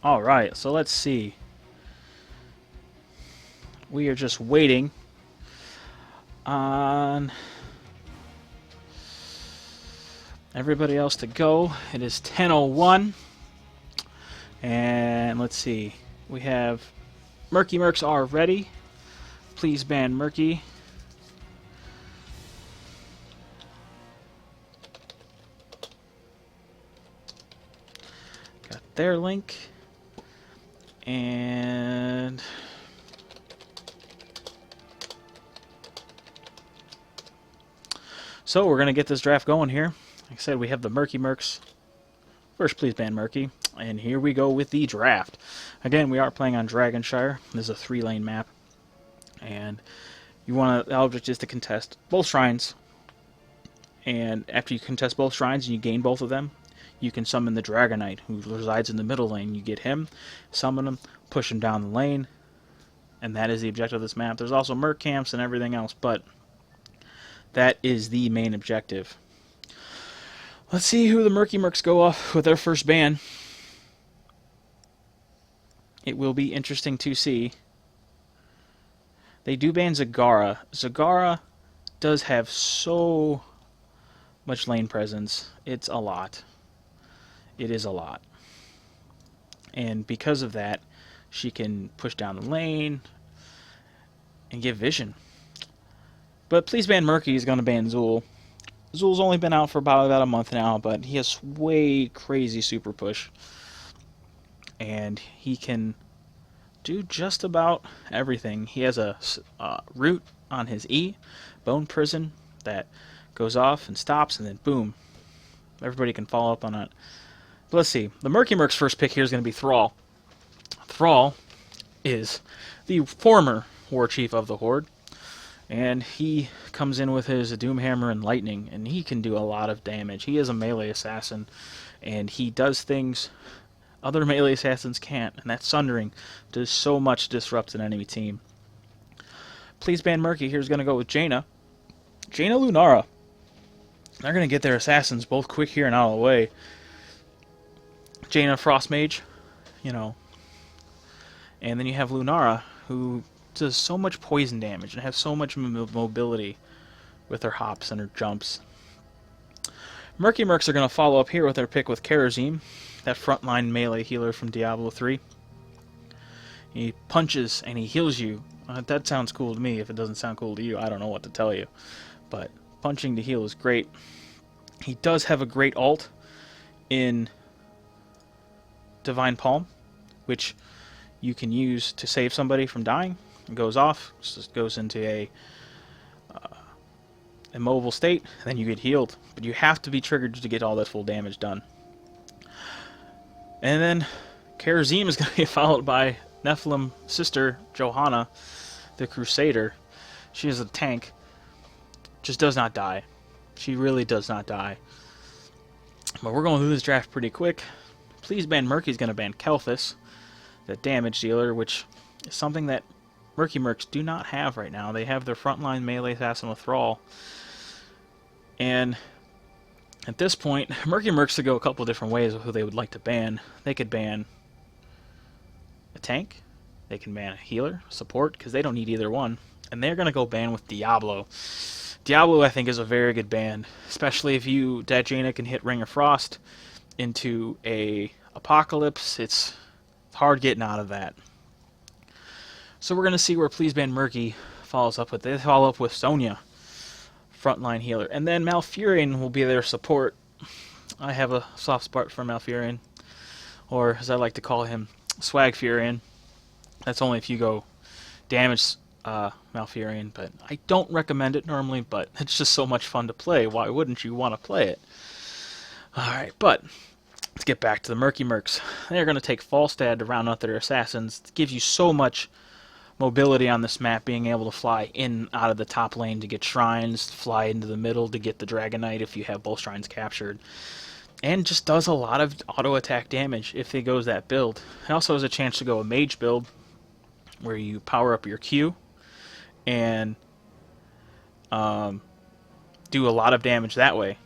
Alright, so let's see. We are just waiting on everybody else to go. It is 10:01. And let's see. We have Murky Mercs are ready. Please ban Murky. Got their link. And so we're going to get this draft going here. Like I said, we have the Murky Mercs. First, please ban Murky. And here we go with the draft. Again, we are playing on Dragonshire. This is a 3-lane map. And the object is to contest both shrines. And after you contest both shrines and you gain both of them, you can summon the Dragon Knight, who resides in the middle lane. You get him, summon him, push him down the lane, and that is the objective of this map. There's also Merc camps and everything else, but that is the main objective. Let's see who the Murky Mercs go off with their first ban. It will be interesting to see. They do ban Zagara. Zagara does have so much lane presence. It's a lot. It is a lot. And because of that, she can push down the lane and give vision. But please ban Murky is going to ban Zool. Zool's only been out for about a month now, but he has way crazy super push. And he can do just about everything. He has a root on his E, Bone Prison, that goes off and stops, and then boom. Everybody can follow up on it. But let's see. The Murky Merc's first pick here is going to be Thrall. Thrall is the former War Chief of the Horde. And he comes in with his Doomhammer and Lightning, and he can do a lot of damage. He is a melee assassin, and he does things other melee assassins can't, and that Sundering does so much to disrupt an enemy team. Please ban Murky. Here's going to go with Jaina. Jaina Lunara. They're going to get their assassins both quick here and out of the way. Jaina Frostmage, and then you have Lunara, who does so much poison damage and has so much mobility with her hops and her jumps. Murky Mercs are going to follow up here with their pick with Karazim, that frontline melee healer from Diablo 3. He punches and he heals you. That sounds cool to me. If it doesn't sound cool to you, I don't know what to tell you. But punching to heal is great. He does have a great ult in Divine Palm, which you can use to save somebody from dying. It goes off, just goes into a immobile state, and then you get healed. But you have to be triggered to get all that full damage done. And then Karazim is going to be followed by Nephilim sister Johanna, the Crusader. She is a tank. Just does not die. She really does not die. But we're going through this draft pretty quick. Please ban Murky's going to ban Kelphus, the damage dealer, which is something that Murky Mercs do not have right now. They have their frontline melee assassin with Thrall. And at this point, Murky Mercs could go a couple different ways of who they would like to ban. They could ban a tank. They can ban a healer, support, because they don't need either one. And they're going to go ban with Diablo. Diablo, I think, is a very good ban, especially if that Jaina can hit Ring of Frost into a Apocalypse. It's hard getting out of that. So we're going to see where Please Ban Murky follows up with. They follow up with Sonya, frontline healer. And then Malfurion will be their support. I have a soft spot for Malfurion, or as I like to call him, Swag Furion. That's only if you go damage Malfurion, but I don't recommend it normally, but it's just so much fun to play. Why wouldn't you want to play it? Alright, but let's get back to the Murky Mercs. They're going to take Falstad to round out their assassins. It gives you so much mobility on this map, being able to fly in out of the top lane to get shrines, fly into the middle to get the Dragon Knight if you have both shrines captured, and just does a lot of auto attack damage if it goes that build. It also has a chance to go a mage build where you power up your Q and do a lot of damage that way.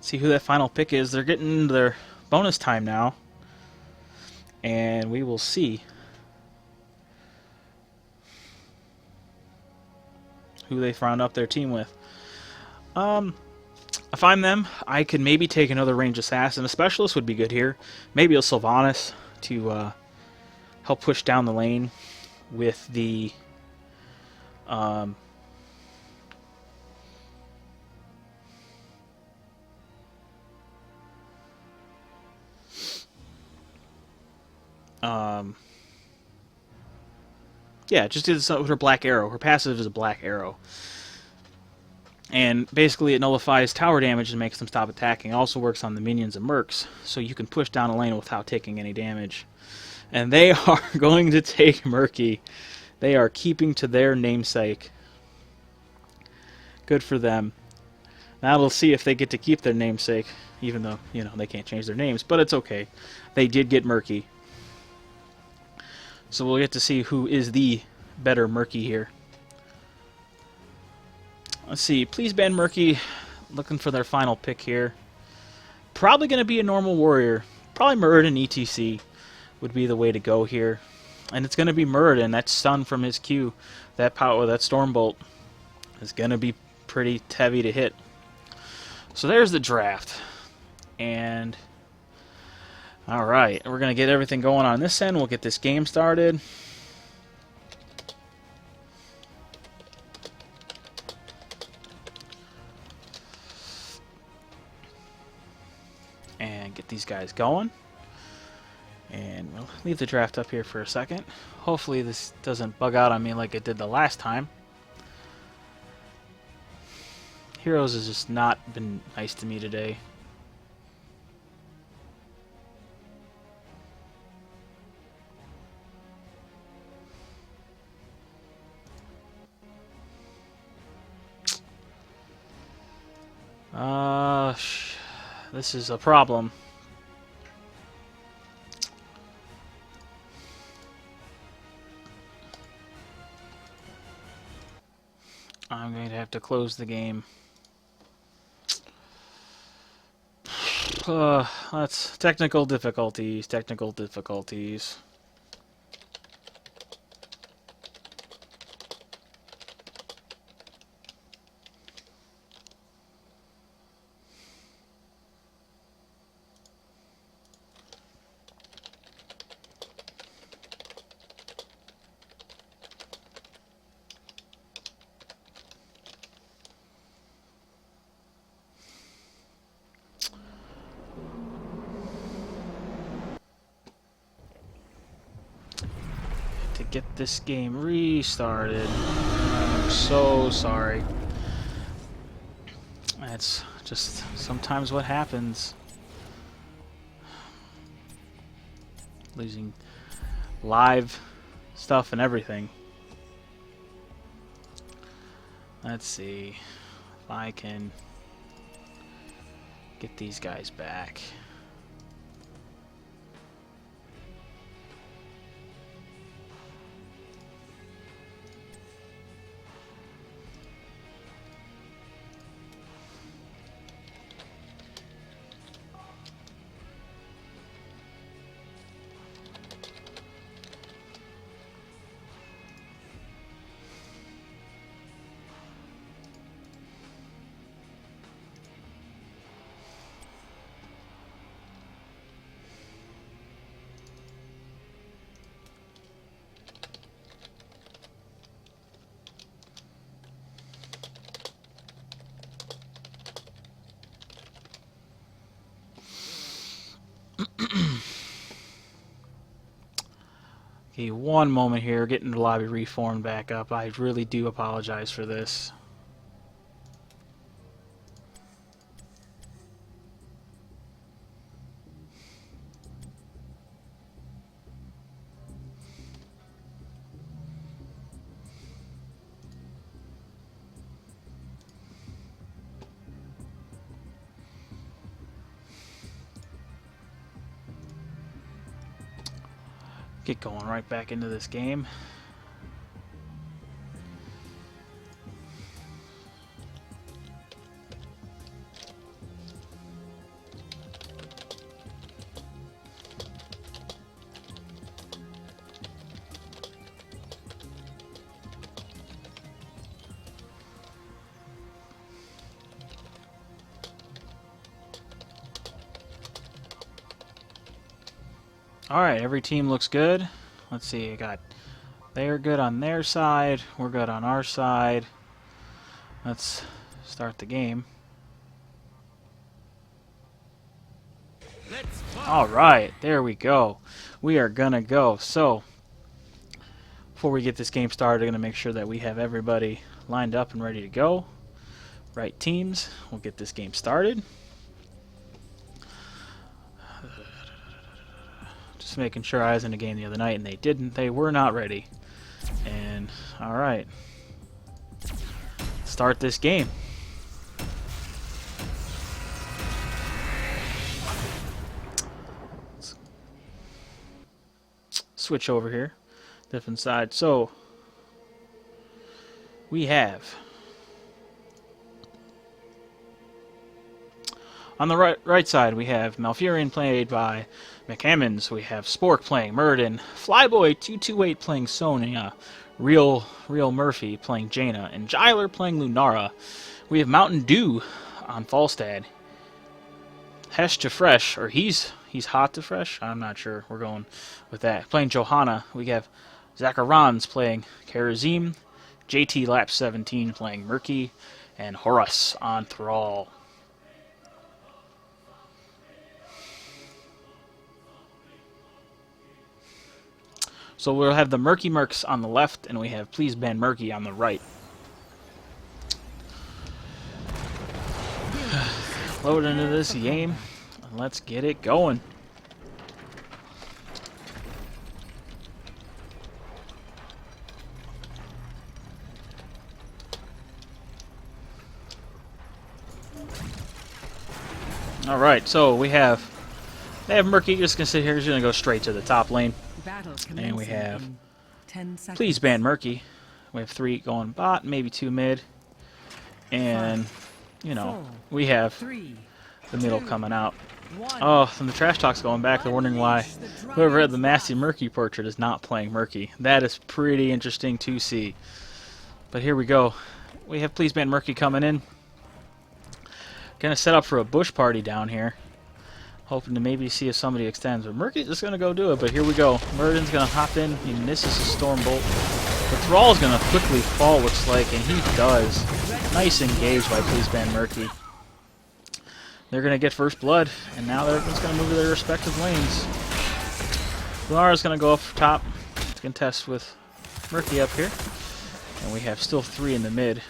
See who that final pick is. They're getting their bonus time now, and we will see who they round up their team with. If I'm them, I could maybe take another ranged assassin. A specialist would be good here. Maybe a Sylvanas to help push down the lane with the yeah, just do this with her black arrow. Her passive is a black arrow. And basically it nullifies tower damage and makes them stop attacking. It also works on the minions and Mercs, so you can push down a lane without taking any damage. And they are going to take Murky. They are keeping to their namesake. Good for them. Now we'll see if they get to keep their namesake, even though, you know, they can't change their names, but it's okay. They did get Murky. So we'll get to see who is the better Murky here. Let's see. Please ban Murky. Looking for their final pick here. Probably going to be a normal warrior. Probably Muradin ETC would be the way to go here. And it's going to be Muradin. That stun from his Q, that power, that Stormbolt, is going to be pretty heavy to hit. So there's the draft. And alright, we're going to get everything going on this end. We'll get this game started. And get these guys going. And we'll leave the draft up here for a second. Hopefully this doesn't bug out on me like it did the last time. Heroes has just not been nice to me today. This is a problem. I'm going to have to close the game. That's technical difficulties, technical difficulties. To get this game restarted. I'm so sorry. That's just sometimes what happens. Losing live stuff and everything. Let's see if I can get these guys back. Okay, one moment here, getting the lobby reformed back up. I really do apologize for this. Get going right back into this game. Alright, every team looks good. Let's see, I got... They're good on their side. We're good on our side. Let's start the game. Alright, there we go. We are gonna go. So, before we get this game started, I'm gonna make sure that we have everybody lined up and ready to go. Right teams. We'll get this game started. Just making sure I was in the game the other night, and they didn't. They were not ready. And, alright. Start this game. Let's switch over here. Different side. So, we have... On the right side, we have Malfurion played by McCammons. We have Spork playing Murden. Flyboy228 playing Sonya. Real Murphy playing Jaina. And Jyler playing Lunara. We have Mountain Dew on Falstad. Hesh to Fresh, or he's hot to Fresh? I'm not sure. We're going with that. Playing Johanna. We have Zacharans playing Karazim. JT Lap 17 playing Murky. And Horus on Thrall. So we'll have the Murky Mercs on the left, and we have Please Ban Murky on the right. Load into this game, and let's get it going. Alright, so they have Murky just gonna sit here, he's gonna go straight to the top lane. And we have Please Ban Murky. We have 3 going bot, maybe 2 mid. And, you know, we have the middle coming out. Oh, and the trash talk's going back. They're wondering why whoever had the Massey Murky portrait is not playing Murky. That is pretty interesting to see. But here we go. We have Please Ban Murky coming in. Gonna set up for a bush party down here. Hoping to maybe see if somebody extends. But Murky's just going to go do it. But here we go. Murden's going to hop in. He misses a Stormbolt. The Thrall's going to quickly fall, looks like. And he does. Nice engage by Please Ban Murky. They're going to get first blood. And now everyone's going to move to their respective lanes. Lunara's going to go up top. To contest with Murky up here. And we have still 3 in the mid.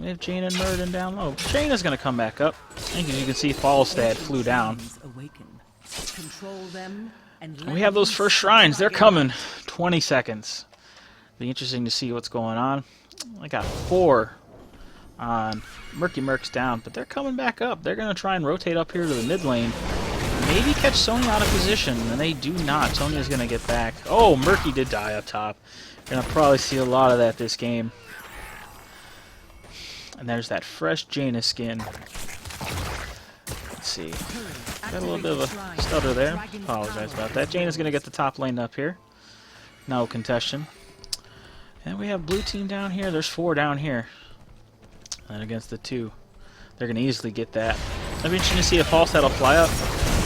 We have Jaina and Murden down low. Jaina's going to come back up. And as you can see, Falstad flew down. And we have those first shrines. They're coming. 20 seconds. Be interesting to see what's going on. I got 4 on Murky Mercs down, but they're coming back up. They're going to try and rotate up here to the mid lane. Maybe catch Sonya out of position, and they do not. Sonya's going to get back. Oh, Murky did die up top. Going to probably see a lot of that this game. And there's that fresh Jaina skin. Let's see. Got a little bit of a stutter there. Apologize about that. Jaina's going to get the top lane up here. No contestation. And we have blue team down here. There's 4 down here. And against the 2. They're going to easily get that. It'll be interesting to see if Falstad will fly up.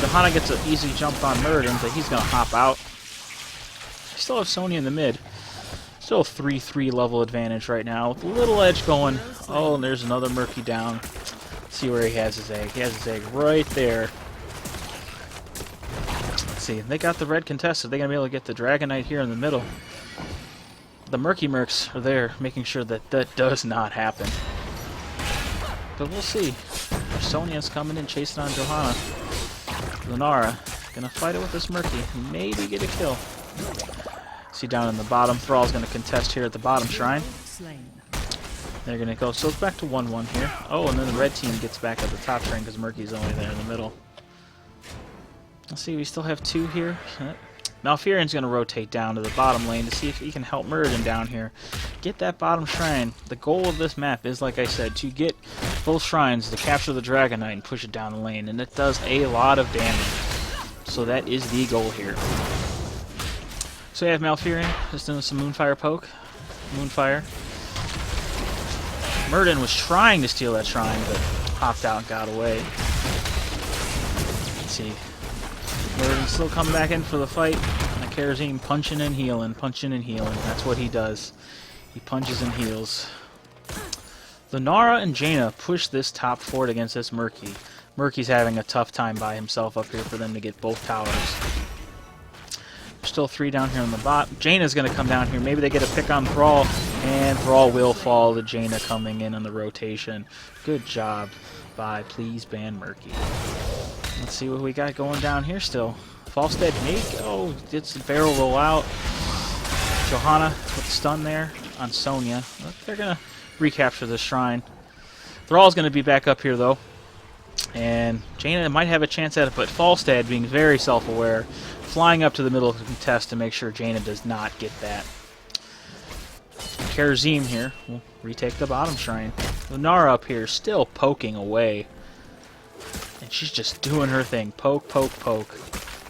Johanna gets an easy jump on Murden, but he's going to hop out. We still have Sonya in the mid. Still 3-3 level advantage right now with a little edge going. Oh, and there's another Murky down. Let's see where he has his egg. He has his egg right there. Let's see. They got the red contested. They're going to be able to get the Dragon Knight here in the middle. The Murky Mercs are there making sure that that does not happen. But we'll see. Sonya's coming in chasing on Johanna. Lunara going to fight it with this Murky. Maybe get a kill. See down in the bottom, Thrall's going to contest here at the bottom shrine. They're going to go, so it's back to 1-1 here. Oh, and then the red team gets back at the top shrine because Murky's only there in the middle. Let's see, we still have 2 here. Malfurion's going to rotate down to the bottom lane to see if he can help Murden down here. Get that bottom shrine. The goal of this map is, like I said, to get both shrines to capture the Dragon Knight and push it down the lane. And it does a lot of damage. So that is the goal here. So you have Malfurion just doing some Moonfire poke. Moonfire. Murden was trying to steal that shrine, but hopped out and got away. Let's see. Murden's still coming back in for the fight. And Karazim punching and healing, punching and healing. That's what he does. He punches and heals. Lunara and Jaina push this top fort against this Murky. Murky's having a tough time by himself up here for them to get both towers. There's still 3 down here on the bot. Jaina's going to come down here. Maybe they get a pick on Thrall, and Thrall will fall to Jaina coming in on the rotation. Good job by Please Ban Murky. Let's see what we got going down here still. Falstead may go. It's a barrel roll out. Johanna with the stun there on Sonya. They're going to recapture the shrine. Thrall's going to be back up here, though. And Jaina might have a chance at it, but Falstad, being very self-aware, flying up to the middle of the contest to make sure Jaina does not get that. Karazim here will retake the bottom shrine. Lunara up here still poking away. And she's just doing her thing. Poke, poke, poke.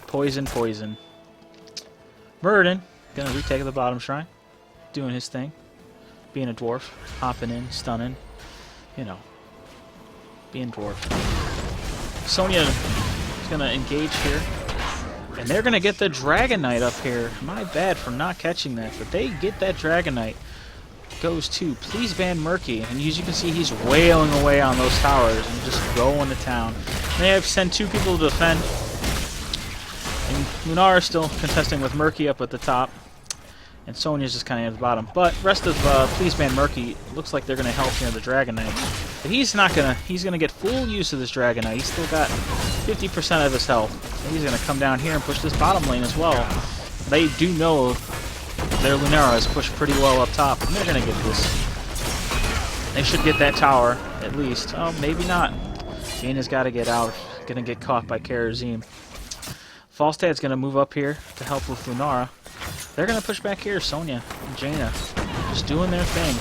Poison, poison. Murden gonna retake the bottom shrine. Doing his thing. Being a dwarf. Hopping in, stunning. You know. Being dwarf. Sonya is gonna engage here. And they're gonna get the Dragon Knight up here. My bad for not catching that, but they get that Dragon Knight. Goes to Please Ban Murky, and as you can see, he's wailing away on those towers and just going to town. They have sent 2 people to defend, and Lunara is still contesting with Murky up at the top, and Sonya's just kind of at the bottom. But rest of Please Ban Murky looks like they're going to help here the Dragon Knight, but he's not gonna. He's gonna get full use of this Dragon Knight. He's still got 50% of his health, and he's gonna come down here and push this bottom lane as well. They do know their Lunara is pushed pretty low up top, and they're going to get this. They should get that tower, at least. Oh, maybe not. Jaina's got to get out. Going to get caught by Karazim. Falstad's going to move up here to help with Lunara. They're going to push back here, Sonya and Jaina. Just doing their thing.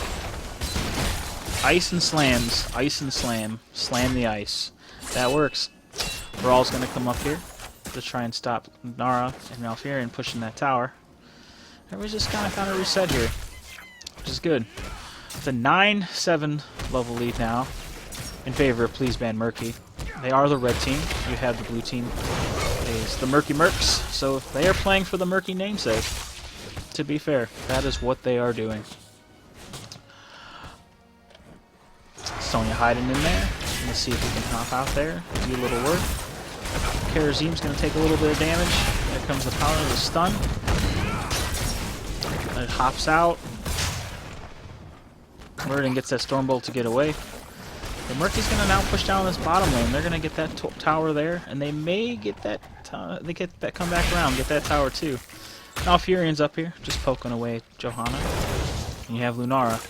Ice and slams. Ice and slam. Slam the ice. That works. Thrall's going to come up here to try and stop Lunara and Malfurion pushing that tower. Everybody's just kind of reset here, which is good. It's a 9-7 level lead now in favor of Please Ban Murky. They are the red team. You have the blue team. It's the Murky Mercs, so they are playing for the Murky namesake. To be fair, that is what they are doing. Sonya hiding in there. Let's see if we can hop out there, do a little work. Karazim's going to take a little bit of damage. There comes the power of the stun. It hops out. Murden gets that Stormbolt to get away. The Murky's going to now push down this bottom lane. They're going to get that tower there, and they may get that. They get that come back around, get that tower too. Malfurion's up here, just poking away Johanna. And you have Lunara,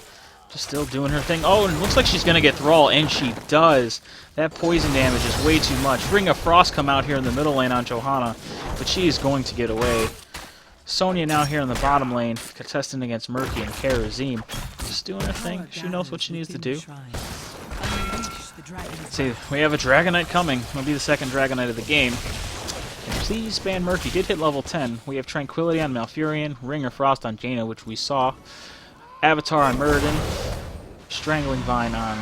just still doing her thing. Oh, and it looks like she's going to get Thrall, and she does. That poison damage is way too much. Ring of Frost come out here in the middle lane on Johanna, but she is going to get away. Sonya now here in the bottom lane, contesting against Murky and Karazim. Just doing her thing. She knows what she needs to do. Let's see, we have a Dragon Knight coming. It'll be the second Dragon Knight of the game. And Please Ban Murky did hit level 10. We have Tranquility on Malfurion, Ring of Frost on Jaina, which we saw. Avatar on Murden, Strangling Vine on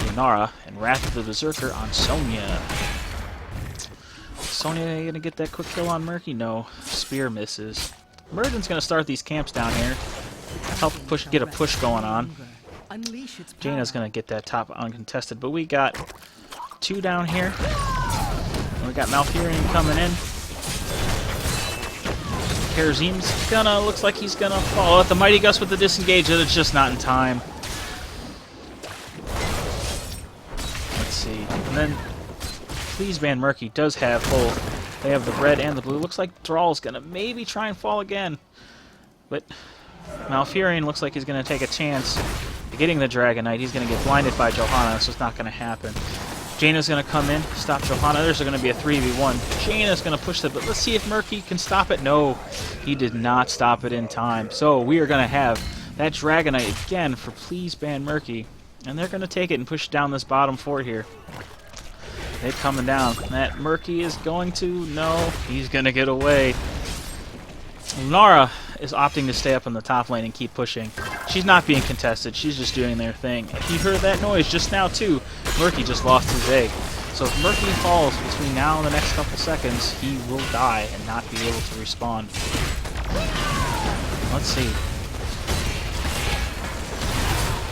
Lunara, and Wrath of the Berserker on Sonya. Sonya gonna get that quick kill on Murky? No. Spear misses. Murden's gonna start these camps down here. Help push, get a push going on. Jaina's gonna get that top uncontested, but we got 2 down here. And we got Malfurion coming in. Karazim's gonna, looks like he's gonna fall at the Mighty Gust with the disengage, but it's just not in time. Let's see. And then Please Ban Murky does have both. They have the red and the blue. Looks like Thrall's gonna maybe try and fall again. But Malfurion looks like he's gonna take a chance at getting the Dragon Knight. He's gonna get blinded by Johanna, so it's not gonna happen. Jaina's gonna come in, stop Johanna. There's gonna be a 3v1. Jaina's gonna push it, but let's see if Murky can stop it. No, he did not stop it in time. So we are gonna have that Dragon Knight again for Please Ban Murky. And they're gonna take it and push down this bottom fort here. They're coming down. That Murky is going to... No, he's going to get away. Lunara is opting to stay up in the top lane and keep pushing. She's not being contested. She's just doing their thing. If you heard that noise just now, too, Murky just lost his egg. So if Murky falls between now and the next couple seconds, he will die and not be able to respawn. Let's see.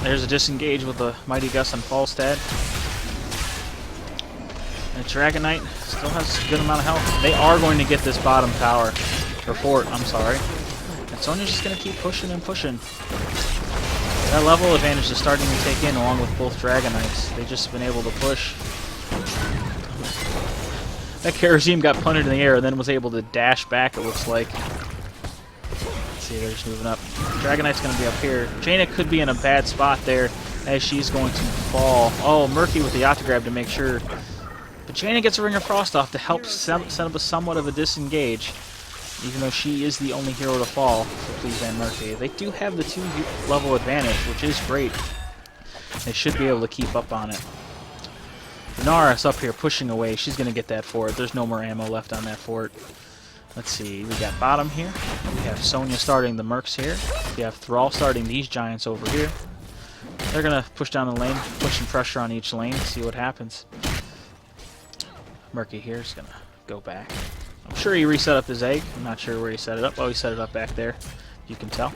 There's a disengage with the Mighty Gust on Falstad. And Dragon Knight still has a good amount of health. They are going to get this bottom tower. Or fort, I'm sorry. And Sonya's just going to keep pushing and pushing. That level advantage is starting to take in along with both Dragon Knights. They've just been able to push. That Karazim got punted in the air and then was able to dash back, it looks like. Let's see, they're just moving up. Dragon Knight's going to be up here. Jaina could be in a bad spot there as she's going to fall. Oh, Murky with the auto grab to make sure. But Jaina gets a Ring of Frost off to help set up a somewhat of a disengage. Even though she is the only hero to fall for Please Ban Murky. They do have the 2-level advantage, which is great. They should be able to keep up on it. Lunara's up here pushing away. She's going to get that fort. There's no more ammo left on that fort. Let's see. We got bottom here. We have Sonya starting the Mercs here. We have Thrall starting these giants over here. They're going to push down the lane, pushing pressure on each lane, see what happens. Murky here is going to go back. I'm sure he reset up his egg. I'm not sure where he set it up. Oh, he set it up back there. You can tell.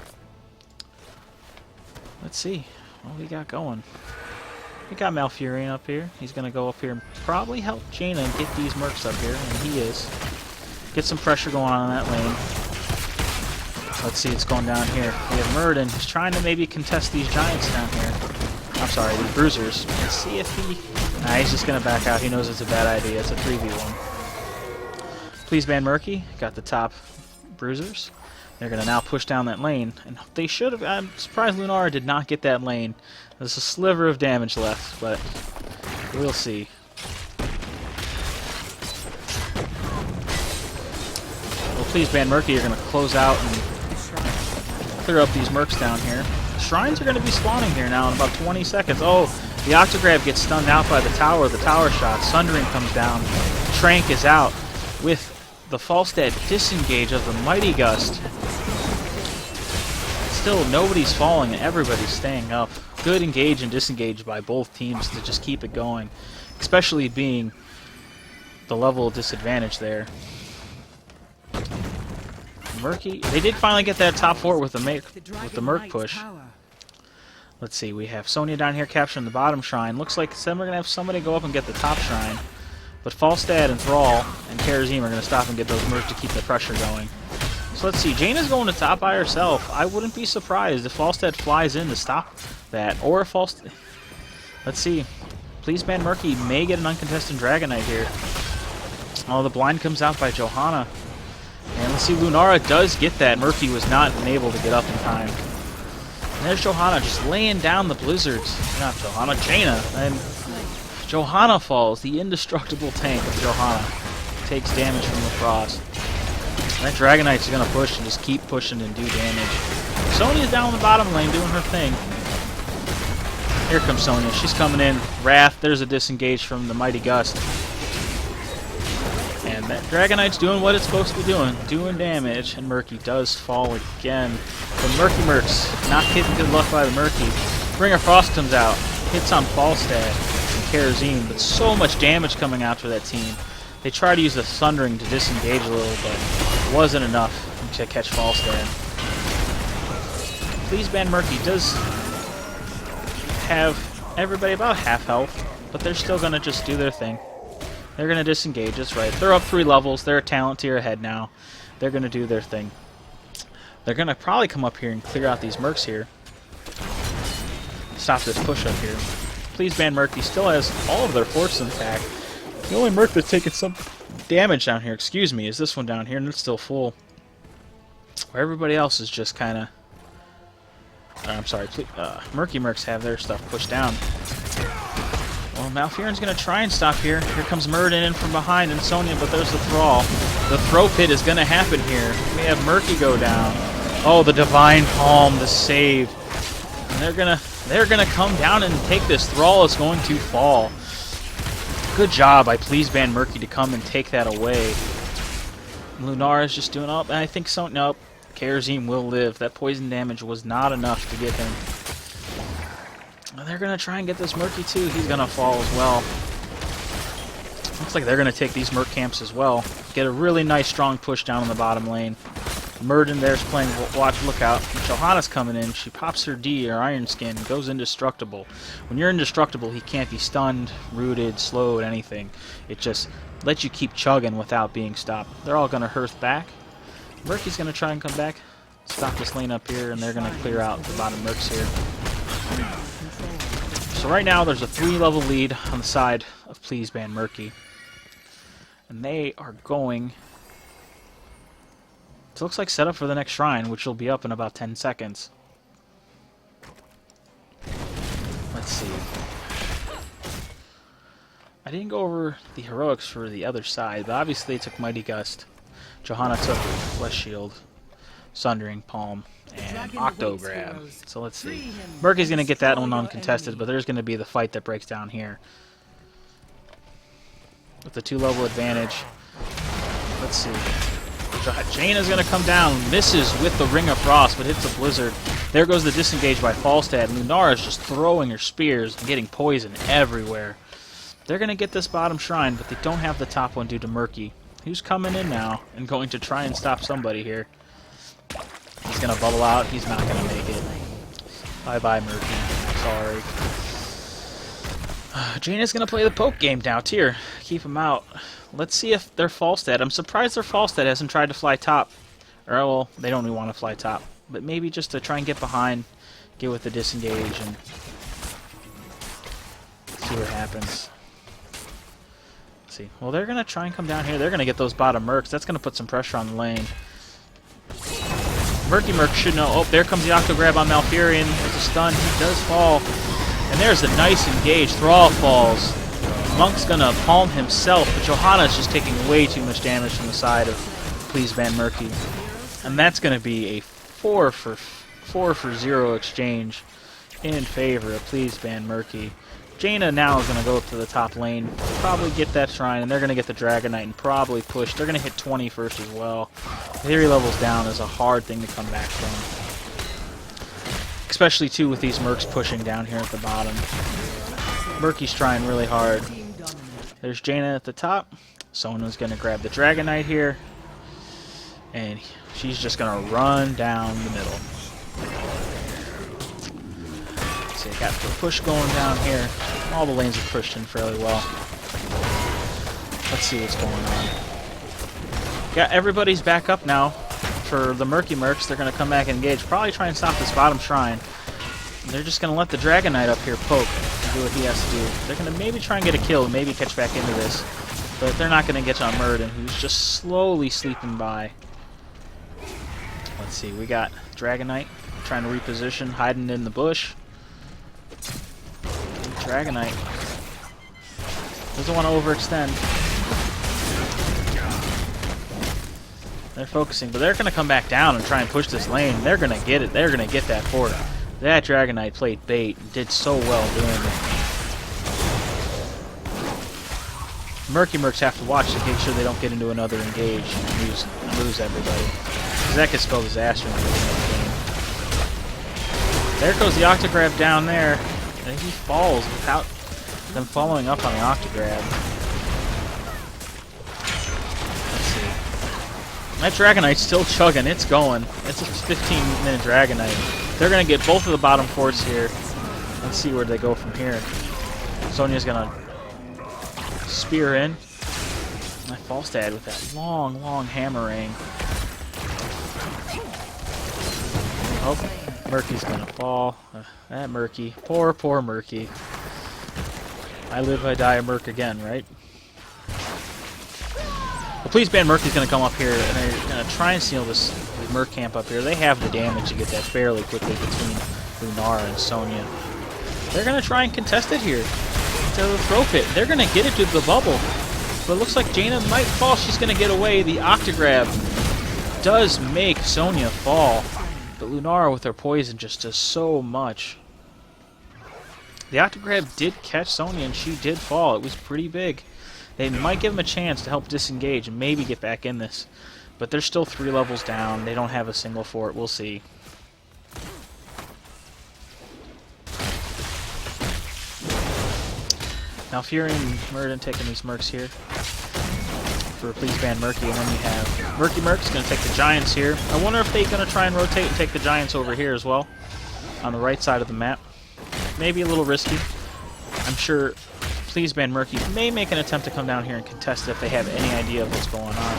Let's see what we got going. We got Malfurion up here. He's going to go up here and probably help Jaina and get these Mercs up here, and he is. Get some pressure going on in that lane. Let's see what's going down here. We have Muradin. He's trying to maybe contest these giants down here. I'm sorry, these bruisers. Let's see if he... Nah, he's just going to back out. He knows it's a bad idea. It's a 3v1. Please Ban Murky. Got the top bruisers. They're going to now push down that lane. And they should have... I'm surprised Lunara did not get that lane. There's a sliver of damage left, but we'll see. Well, Please Ban Murky are going to close out and clear up these Mercs down here. The Shrines are going to be spawning here now in about 20 seconds. Oh, the Octograb gets stunned out by the tower shot. Sundering comes down. Trank is out with the Falstad disengage of the Mighty Gust. Still, nobody's falling and everybody's staying up. Good engage and disengage by both teams to just keep it going, especially being the level of disadvantage there. Murky, they did finally get that top fort with the Merc push. Let's see, we have Sonya down here capturing the bottom shrine. Looks like we're going to have somebody go up and get the top shrine. But Falstad and Thrall and Karazim are going to stop and get those Mercs to keep the pressure going. So let's see, Jaina's going to top by herself. I wouldn't be surprised if Falstad flies in to stop that. Or if Falstad... Let's see. Please Ban Murky may get an uncontested Dragon Knight here. Oh, the blind comes out by Johanna. And let's see, Lunara does get that. Murky was not able to get up in time. And there's Johanna just laying down the blizzards. Not Johanna, Jaina. And Johanna falls. The indestructible tank of Johanna takes damage from the frost. That Dragon Knight's going to push and just keep pushing and do damage. Sonya's down in the bottom lane doing her thing. Here comes Sonya. She's coming in. Wrath. There's a disengage from the Mighty Gust. And that Dragon Knight's doing what it's supposed to be doing. Doing damage. And Murky does fall again. The Murky Mercs not getting good luck by the Murky. Ring of Frost comes out. Hits on Falstad and Karazim. But so much damage coming out for that team. They try to use the Sundering to disengage a little, but it wasn't enough to catch Falstad. Please Ban Murky does have everybody about half health, but they're still going to just do their thing. They're going to disengage, that's right. They're up 3 levels, they're a talent tier ahead now. They're going to do their thing. They're going to probably come up here and clear out these Mercs here. Stop this push up here. Please Ban Murky still has all of their forts intact. The only Merc that's taking some damage down here, excuse me, is this one down here, and it's still full. Where everybody else is just kind of... I'm sorry, Murky Mercs have their stuff pushed down. Well, Malfurion's going to try and stop here. Here comes Muradin in from behind and Sonya, but there's the Thrall. The throw pit is going to happen here. We have Murky go down. Oh, the Divine Palm, the save. And they're gonna come down and take this. Thrall is going to fall. Good job by Please Ban Murky to come and take that away. Lunara is just doing up, and I think so. Nope. Karazim will live. That poison damage was not enough to get him. Well, they're gonna try and get this Murky too. He's gonna fall as well. Looks like they're going to take these Merc camps as well. Get a really nice strong push down in the bottom lane. Murden there's playing watch lookout. Johanna's coming in. She pops her D, or Iron Skin, goes indestructible. When you're indestructible, he can't be stunned, rooted, slowed, anything. It just lets you keep chugging without being stopped. They're all going to hearth back. Murky's going to try and come back, stop this lane up here, and they're going to clear out the bottom Mercs here. So right now there's a 3-level lead on the side of Please Ban Murky. And they are going... It looks like set up for the next shrine, which will be up in about 10 seconds. Let's see. I didn't go over the heroics for the other side, but obviously they took Mighty Gust. Johanna took Flesh Shield, Sundering Palm, and Octo Grab. So let's see. Murky's going to get that one uncontested, but there's going to be the fight that breaks down here. With the 2-level advantage. Let's see. Jaina's going to come down, misses with the Ring of Frost, but hits a Blizzard. There goes the disengage by Falstad. Lunara's just throwing her spears and getting poison everywhere. They're going to get this bottom shrine, but they don't have the top one due to Murky, who's coming in now and going to try and stop somebody here. He's going to bubble out. He's not going to make it. Bye-bye, Murky. Sorry. Jaina's going to play the poke game now, Tier. Keep him out. Let's see if they're Falstad. I'm surprised their Falstad hasn't tried to fly top. Or, well, they don't even want to fly top. But maybe just to try and get behind, get with the disengage, and see what happens. Let's see. Well, they're going to try and come down here. They're going to get those bottom Mercs. That's going to put some pressure on the lane. Murky Merc should know. Oh, there comes the Octo Grab on Malfurion. There's a stun. He does fall. And there's a nice engage. Thrall falls. Monk's gonna palm himself, but Johanna's just taking way too much damage from the side of Please Ban Murky. And that's gonna be a 4 for 0 exchange in favor of Please Ban Murky. Jaina now is gonna go up to the top lane, probably get that shrine, and they're gonna get the Dragonite and probably push. They're gonna hit 20 first as well. Theory levels down is a hard thing to come back from. Especially too with these Mercs pushing down here at the bottom. Murky's trying really hard. There's Jaina at the top. Sonya's going to grab the Dragonite here. And she's just going to run down the middle. So you got the push going down here. All the lanes are pushed in fairly well. Let's see what's going on. Got everybody's back up now for the Murky Mercs. They're going to come back and engage. Probably try and stop this bottom shrine. They're just going to let the Dragonite up here poke and do what he has to do. They're going to maybe try and get a kill, maybe catch back into this. But they're not going to get on Murden, who's just slowly sleeping by. Let's see, we got Dragonite trying to reposition, hiding in the bush. Dragonite doesn't want to overextend. They're focusing, but they're going to come back down and try and push this lane. They're going to get it. They're going to get that fort. That Dragonite played bait and did so well doing it. Murky Mercs have to watch to make sure they don't get into another engage and lose everybody. Because that could spell disaster in the game. There goes the Octograb down there. And he falls without them following up on the Octograb. Let's see. That Dragonite's still chugging. It's going. It's a 15-minute Dragonite. They're going to get both of the bottom forts here. Let's see where they go from here. Sonya's going to spear in. My Falstad with that long, long hammering. Oh, Murky's going to fall. That Murky. Poor, poor Murky. I live, I die, a Merc again, right? Well, Please Ban Murky's going to come up here, and they're going to try and seal this Merc camp up here. They have the damage to get that fairly quickly between Lunara and Sonya. They're going to try and contest it here to the throw pit. They're going to get it to the bubble. But it looks like Jaina might fall. She's going to get away. The Octograb does make Sonya fall. But Lunara with her poison just does so much. The Octograb did catch Sonya, and she did fall. It was pretty big. They might give him a chance to help disengage and maybe get back in this. But they're still 3 levels down. They don't have a single fort. We'll see. Now Fury and Murden taking these Mercs here for Please Ban Murky, and then you have Murky Mercs going to take the Giants here. I wonder if they're going to try and rotate and take the Giants over here as well, on the right side of the map. Maybe a little risky. I'm sure Please Ban Murky may make an attempt to come down here and contest it if they have any idea of what's going on.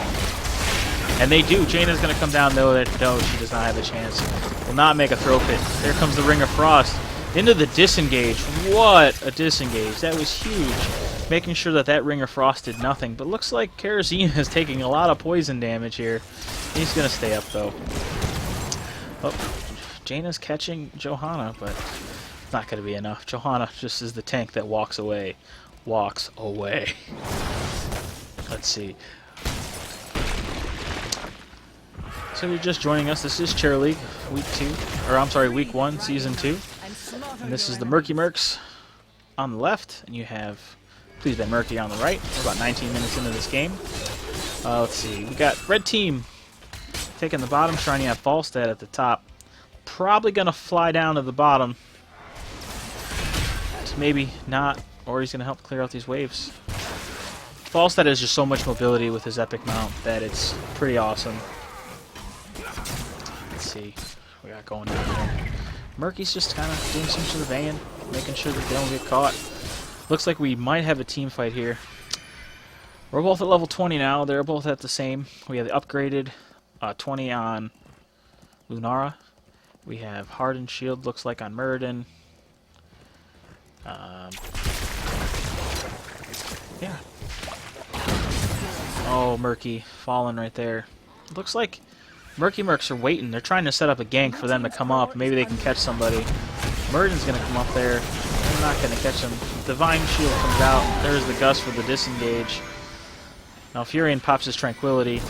And they do. Jaina's going to come down, though. No, she does not have a chance. Will not make a throw pit. There comes the Ring of Frost. Into the disengage. What a disengage. That was huge. Making sure that that Ring of Frost did nothing. But looks like Karazin is taking a lot of poison damage here. He's going to stay up, though. Oh, Jaina's catching Johanna, but it's not going to be enough. Johanna just is the tank that walks away. Walks away. Let's see. So if you're just joining us, this is Chair League, Week 1, Season 2. And this is the Murky Mercs on the left, and you have Please Ban Murky on the right. We're about 19 minutes into this game. Let's see. We got Red Team taking the bottom shrine. You have Falstad at the top. Probably going to fly down to the bottom. Maybe not, or he's going to help clear out these waves. Falstad has just so much mobility with his epic mount that it's pretty awesome. Let's see what we got going down there. Murky's just kind of doing some surveying, making sure that they don't get caught. Looks like we might have a team fight here. We're both at level 20 now. They're both at the same. We have the upgraded 20 on Lunara. We have Hardened Shield, looks like, on Muradin. Yeah. Oh, Murky falling right there. Looks like Murky Mercs are waiting. They're trying to set up a gank for them to come up. Maybe they can catch somebody. Muradin's going to come up there. They're not going to catch him. Divine Shield comes out. There's the Gust for the disengage. Now Furion pops his Tranquility.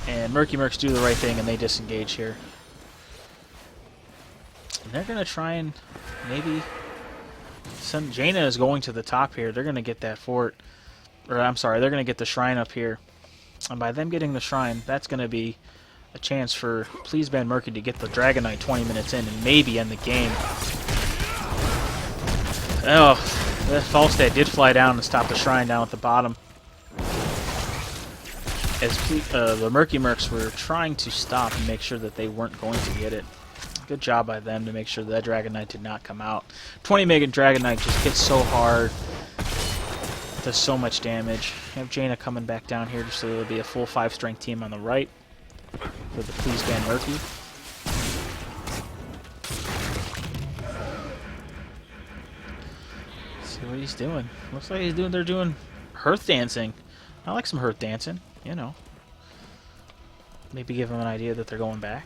And Murky Mercs do the right thing and they disengage here. And they're going to try and maybe send... Jaina is going to the top here. They're going to get that fort. Or, I'm sorry, they're going to get the shrine up here. And by them getting the shrine, that's going to be a chance for Please Ban Murky to get the Dragon Knight 20 minutes in and maybe end the game. Oh, that Falstad did fly down and stop the shrine down at the bottom. As the Murky Mercs were trying to stop and make sure that they weren't going to get it. Good job by them to make sure that Dragon Knight did not come out. 20 Mega Dragon Knight just hits so hard. Does so much damage. You have Jaina coming back down here just so there'll be a full 5-strength team on the right for the Please Ban Murky. Let's see what he's doing. Looks like they're doing hearth dancing. I like some hearth dancing, you know. Maybe give them an idea that they're going back.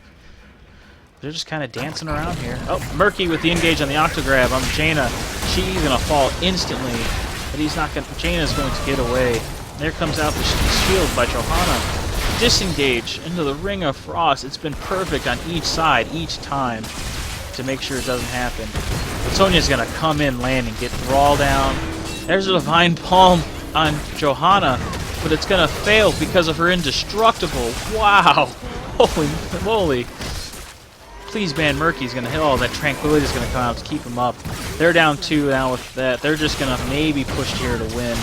They're just kind of dancing around here. Oh, Murky with the engage on the Octograb on Jaina. She's going to fall instantly, but he's not going to... Jaina's going to get away. There comes out the shield by Johanna. Disengage into the Ring of Frost. It's been perfect on each side, each time, to make sure it doesn't happen. But Sonya's going to come in, land, and get Thrall down. There's a Divine Palm on Johanna, but it's going to fail because of her Indestructible. Wow! Holy moly! Please Ban Murky's going to hit. Oh, that Tranquility is going to come out to keep him up. They're down 2 now with that. They're just going to maybe push here to win.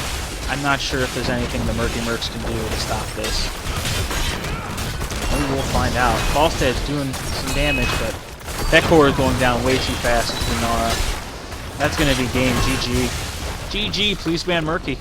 I'm not sure if there's anything the Murky Mercs can do to stop this. Maybe we'll find out. Falstad's doing some damage, but that core is going down way too fast with Lunara. That's going to be game. GG. GG, Please Ban Murky.